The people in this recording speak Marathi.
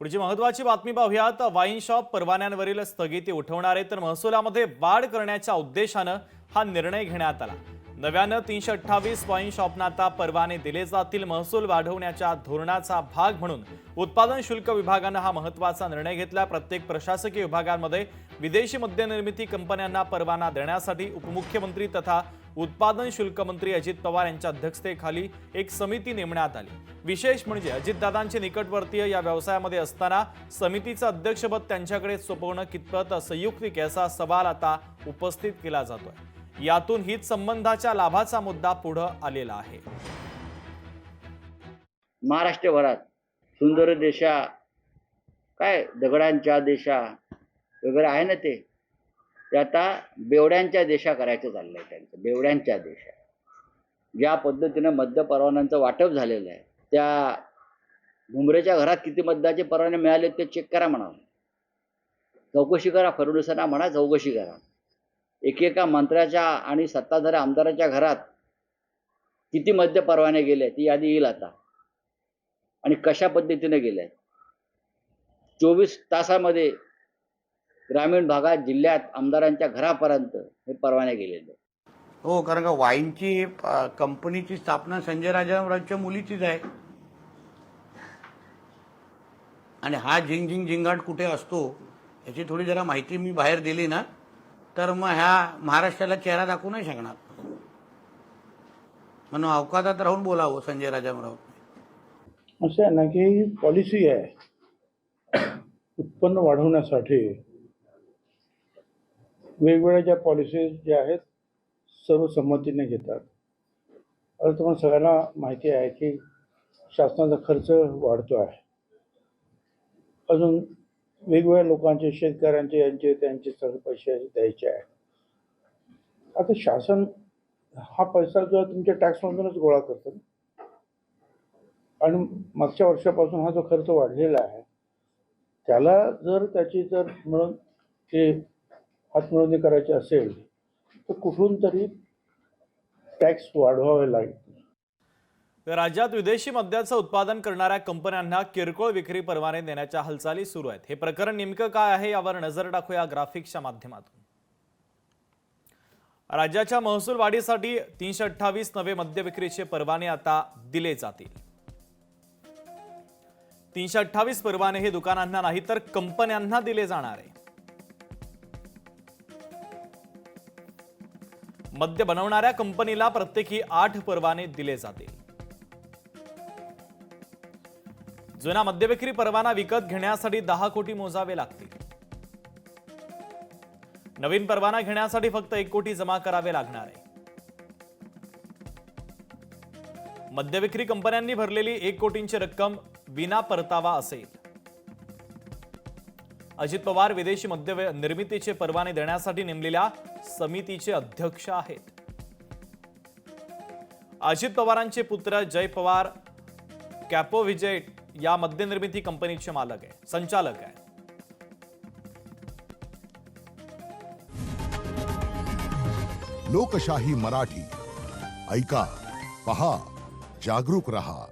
पुढची महत्त्वाची बातमी पाहूयात। वाईन शॉप परवान्यांवरील स्थगिती उठवणारे तर महसुलामध्ये वाढ करण्याच्या उद्देशाने हा निर्णय घेण्यात आला। नव्याने 328 वाईन शॉपना आता परवाने दिले जातील। महसूल वाढवण्याच्या धोरणाचा भाग म्हणून उत्पादन शुल्क विभागाने हा महत्त्वाचा निर्णय घेतला। प्रत्येक प्रशासकीय विभागांमध्ये विदेशी मद्य निर्मिती कंपन्यांना परवाना देण्यासाठी उपमुख्यमंत्री तथा उत्पादन शुल्क मंत्री अजित पवार यांच्या अध्यक्षतेखाली एक समिती नेमण्यात आली। विशेष म्हणजे अजितदादांचे निकटवर्तीय या व्यवसायामध्ये असताना समितीचे अध्यक्षपद त्यांच्याकडे सोपवणं कितपत संयुक्तिक याचा सवाल आता उपस्थित केला जातोय। यातून हित संबंधाच्या लाभाचा मुद्दा पुढे आलेला आहे। महाराष्ट्रभरात सुंदर देशा काय दगडांच्या देशा वगैरे आहे ना, ते आता बेवड्यांच्या देशा करायचं चाललंय त्यांचं। बेवड्यांच्या देशा ज्या पद्धतीने मद्य परवान्यांचं वाटप झालेलं आहे, त्या घुमरेच्या घरात किती मद्याचे परवाने मिळाले ते चेक करा म्हणा, चौकशी करा। फडणवीसांना म्हणा चौकशी करा। एकेका मंत्र्याच्या आणि सत्ताधारी आमदाराच्या घरात किती मद्य परवाने गेले ती यादी येईल आता, आणि कशा पद्धतीने गेले। 24 तासामध्ये ग्रामीण भागात जिल्ह्यात आमदारांच्या घरापर्यंत हे परवाने गेलेले। हो, कारण का वाईनची कंपनीची स्थापना संजय राजारामरावच्या मुलीचीच आहे, आणि हा झिंग झिंगाट कुठे असतो याची थोडी जरा माहिती मी बाहेर दिली ना, तर मग ह्या महाराष्ट्राला चेहरा दाखवू नाही शकणार। म्हणून अवकाशात राहून बोलावं संजय राजारामराव। असं आहे ना की पॉलिसी आहे उत्पन्न वाढवण्यासाठी। वेगवेगळ्या ज्या पॉलिसीज ज्या आहेत सर्व संमतीने घेतात। आता तुम्हाला सगळ्यांना माहिती आहे की शासनाचा खर्च वाढतो आहे। अजून वेगवेगळ्या लोकांचे, शेतकऱ्यांचे, यांचे त्यांचे सगळे पैसे द्यायचे आहे। आता शासन हा पैसा जो तुमच्या टॅक्समधूनच गोळा करतो, आणि मागच्या वर्षापासून हा जो खर्च वाढलेला आहे त्याला जर त्याची मिळून ते हातमिळवणी करायची असेल तर कुठून तरी टॅक्स वाढवावे लागेल। तर राज्यात विदेशी मद्याचं उत्पादन करणाऱ्या कंपन्यांना किरकोळ विक्री परवाने देण्याच्या हालचाली सुरू आहेत। हे प्रकरण नेमकं काय आहे यावर नजर टाकूया ग्राफिक्सच्या माध्यमातून। राज्याच्या महसूल वाढीसाठी 328 नवे मद्य विक्रीचे परवाने आता दिले जातील। 328 परवाने हे दुकानांना नाही तर कंपन्यांना दिले जाणार आहे। मद्य बनवणाऱ्या कंपनीला प्रत्येकी 8 परवाने दिले जातील। जुना मद्य विक्री परवाना विकत घेण्यासाठी 10 कोटी मोजावे लागतील। नवीन परवाना घेण्यासाठी फक्त 1 कोटी जमा करावे लागणार आहे। मद्य विक्री कंपन्यांनी भरलेली 1 कोटींची रक्कम विना परतावा असेल। अजित पवार विदेशी मद्य निर्मितीचे परवाने देण्यासाठी नेमलेल्या समितीचे अध्यक्ष आहेत। अजित पवारांचे पुत्र जय पवार कॅपोविजय या मद्य निर्मिती कंपनीचे मालक आहे, संचालक आहे। लोकशाही मराठी ऐका, पहा, जागरूक रहा।